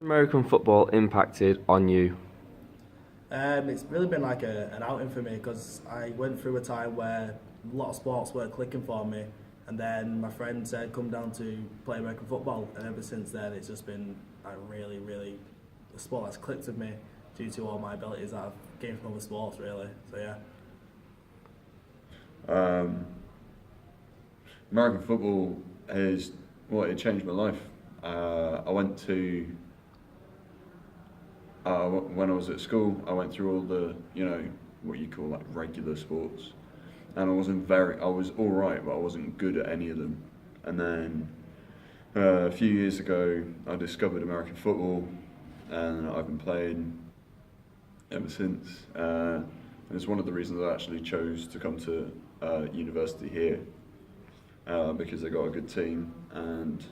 American football impacted on you? It's really been like an outing for me because I went through a time where a lot of sports weren't clicking for me, and then my friend said, "Come down to play American football," and ever since then it's just been like really a sport that's clicked with me due to all my abilities that I've gained from other sports, really. So yeah. American football it changed my life. I went to when I was at school. I went through all the what you call like regular sports, and I was all right, but I wasn't good at any of them. And then a few years ago, I discovered American football, and I've been playing ever since. And it's one of the reasons I actually chose to come to university here, because they got a good team, and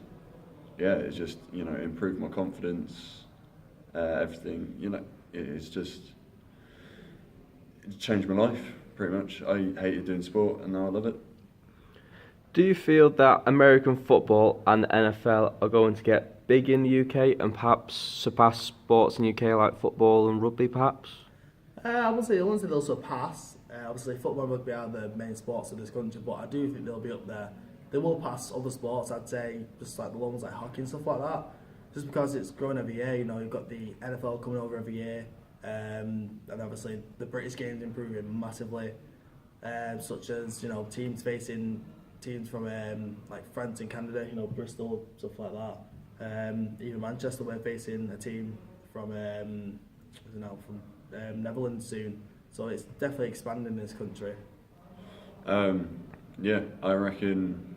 yeah, it's just improved my confidence, everything. It's changed my life pretty much. I hated doing sport, and now I love it. Do you feel that American football and the NFL are going to get big in the UK and perhaps surpass sports in the UK like football and rugby perhaps? I wouldn't say they'll surpass. Obviously, football and rugby are the main sports of this country, but I do think they'll be up there. They will pass other sports, I'd say, just like the ones like hockey and stuff like that. Just because it's growing every year, you've got the NFL coming over every year, and obviously the British game's improving massively, such as teams facing teams from like France and Canada, Bristol, stuff like that. Even Manchester, we're facing a team from Netherlands soon, so it's definitely expanding in this country. Yeah, I reckon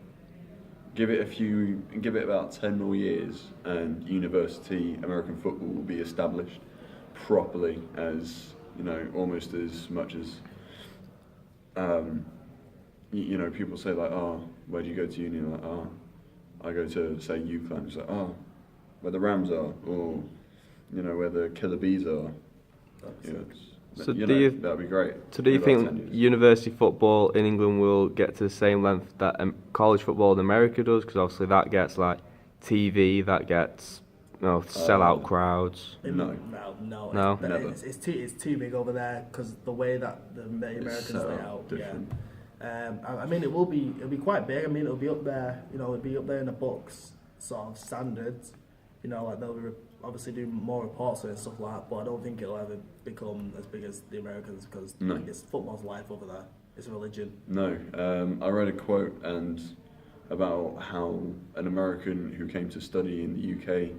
give it about 10 more years, and university American football will be established properly, as almost as much as people say like, oh, where do you go to uni? Like, oh, I go to say Uclan. It's like, oh, where the Rams are, or where the Killer Bees are. So that'd be great. So do you think university football in England will get to the same length that college football in America does? Because obviously that gets like TV, that gets sellout crowds. No. Never. It's too big over there because the way that the Americans lay out. Different. Yeah. I mean, it'll be quite big. I mean, it'll be up there. It'll be up there in the books sort of standards. Like they'll obviously do more reports and stuff like that, but I don't think it'll ever become as big as the Americans because it's football's life over there. It's a religion. No, I read a quote about how an American who came to study in the UK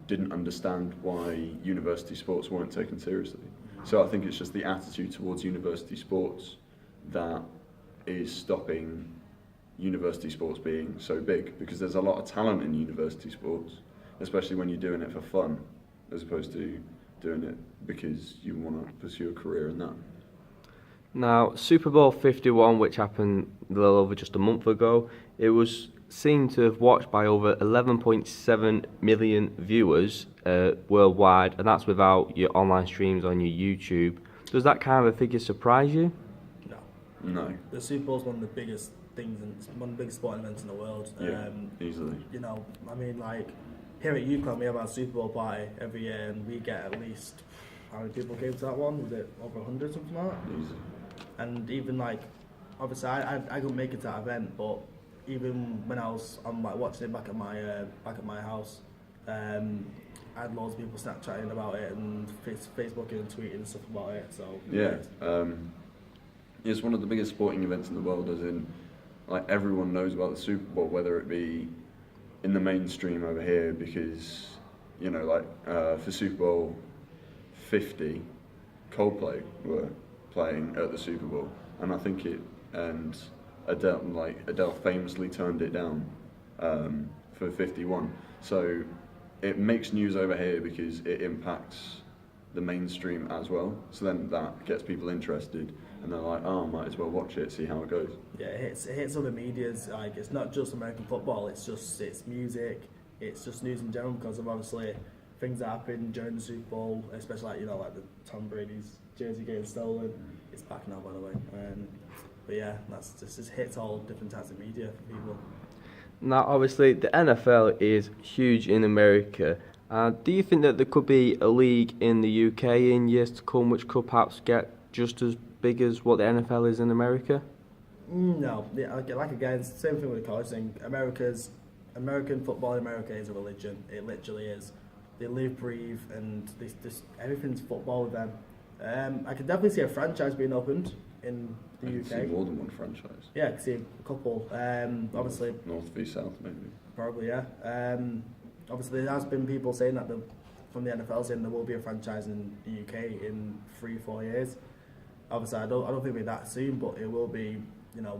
didn't understand why university sports weren't taken seriously. So I think it's just the attitude towards university sports that is stopping university sports being so big, because there's a lot of talent in university sports, especially when you're doing it for fun, as opposed to doing it because you want to pursue a career in that. Now, Super Bowl 51, which happened a little over just a month ago, it was seen to have watched by over 11.7 million viewers worldwide, and that's without your online streams on your YouTube. Does that kind of a figure surprise you? No. The Super Bowl is one of the biggest things, and it's one of the biggest sporting events in the world. Yeah, easily. I mean, like, here at Uclan, we have our Super Bowl party every year, and we get at least, how many people came to that one? Was it over 100, something like that? Easy. And even like, obviously, I couldn't make it to that event, but even when I'm like watching it back at my house, I had loads of people Snapchatting about it and Facebooking and tweeting and stuff about it. So yeah, it's one of the biggest sporting events in the world. As in, like, everyone knows about the Super Bowl, whether it be in the mainstream over here, because for Super Bowl 50, Coldplay were playing at the Super Bowl, and I think Adele famously turned it down for 51. So it makes news over here because it impacts the mainstream as well. So then that gets people interested, and they're like, oh, I might as well watch it, see how it goes. Yeah, it hits other medias. Like, it's not just American football. It's music. It's just news in general, because of obviously things that happen during the Super Bowl, especially like the Tom Brady's jersey getting stolen. It's back now, by the way. But yeah, just hits all different types of media for people. Now, obviously, the NFL is huge in America, Do you think that there could be a league in the UK in years to come which could perhaps get just as big as what the NFL is in America? No, yeah, like again, it's the same thing with the college thing. American football in America is a religion. It literally is. They live, breathe, and everything's football with them. I could definitely see a franchise being opened in the UK. See more than one franchise. Yeah, I could see a couple. Obviously, North v South, maybe. probably yeah. Obviously, there has been people saying that from the NFL saying there will be a franchise in the UK in 3-4 years. Obviously, I don't think it'll be that soon, but it will be,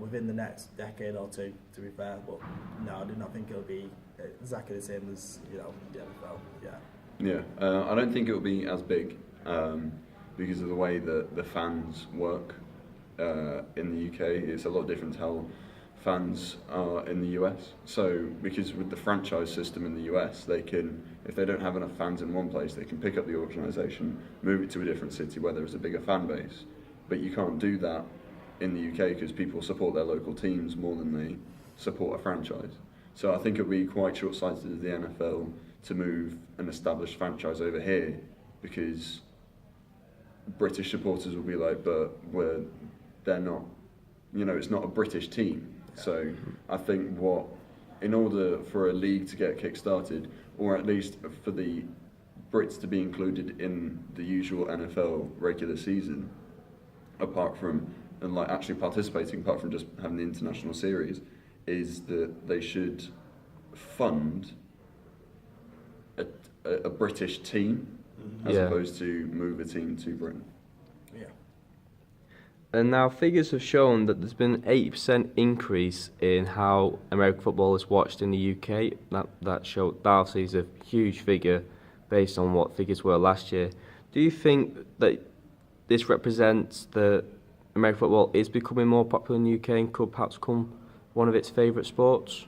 within the next decade or two, to be fair. But no, I do not think it'll be exactly the same as, the NFL. Yeah. Yeah, I don't think it'll be as big because of the way that the fans work in the UK. It's a lot different to how fans are in the US. So, because with the franchise system in the US, they can, if they don't have enough fans in one place, they can pick up the organisation, move it to a different city where there's a bigger fan base. But you can't do that in the UK because people support their local teams more than they support a franchise. So I think it would be quite short-sighted of the NFL to move an established franchise over here because British supporters will be like, but they're not, it's not a British team. So I think in order for a league to get kick-started, or at least for the Brits to be included in the usual NFL regular season, apart from actually participating, apart from just having the international series, is that they should fund a British team as opposed to move a team to Britain. Yeah. And now figures have shown that there's been an 80% increase in how American football is watched in the UK. That obviously is a huge figure based on what figures were last year. Do you think that this represents that American football is becoming more popular in the UK and could perhaps become one of its favourite sports?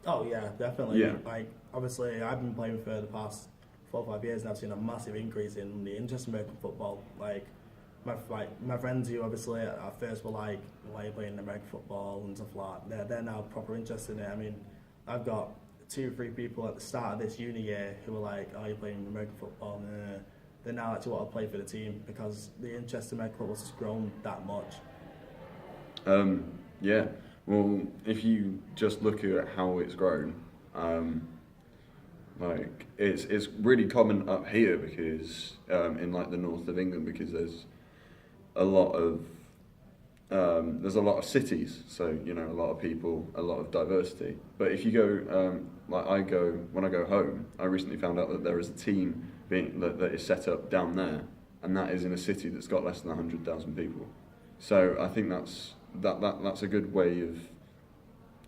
Oh yeah, definitely. Yeah. Obviously, I've been playing for the past 4 or 5 years, and I've seen a massive increase in the interest in American football. My friends who obviously at first were like, "Why are you playing American football?" and stuff like that. They're now proper interested in it. I mean, I've got 2 or 3 people at the start of this uni year who were like, "Oh, you're playing American football?" And they now actually want to play for the team because the interest in American football has grown that much. Yeah. Well, if you just look at how it's grown, it's really common up here because in the north of England, because there's a lot of cities, so a lot of people, a lot of diversity. But if you go when I go home, I recently found out that there is a team that is set up down there, and that is in a city that's got less than 100,000 people. So I think that's a good way of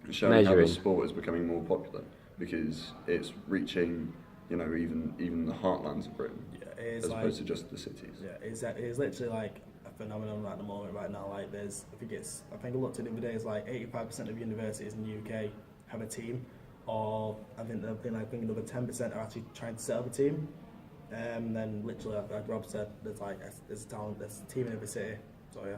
showing how the sport is becoming more popular because it's reaching, even the heartlands of Britain, as opposed to just the cities. Yeah, it's literally like a phenomenon at the moment right now. Like I think I looked at the other day, it's like 85% of universities in the UK have a team, or I think another 10% are actually trying to set up a team. Then literally, like Rob said, there's a team in every city. So yeah.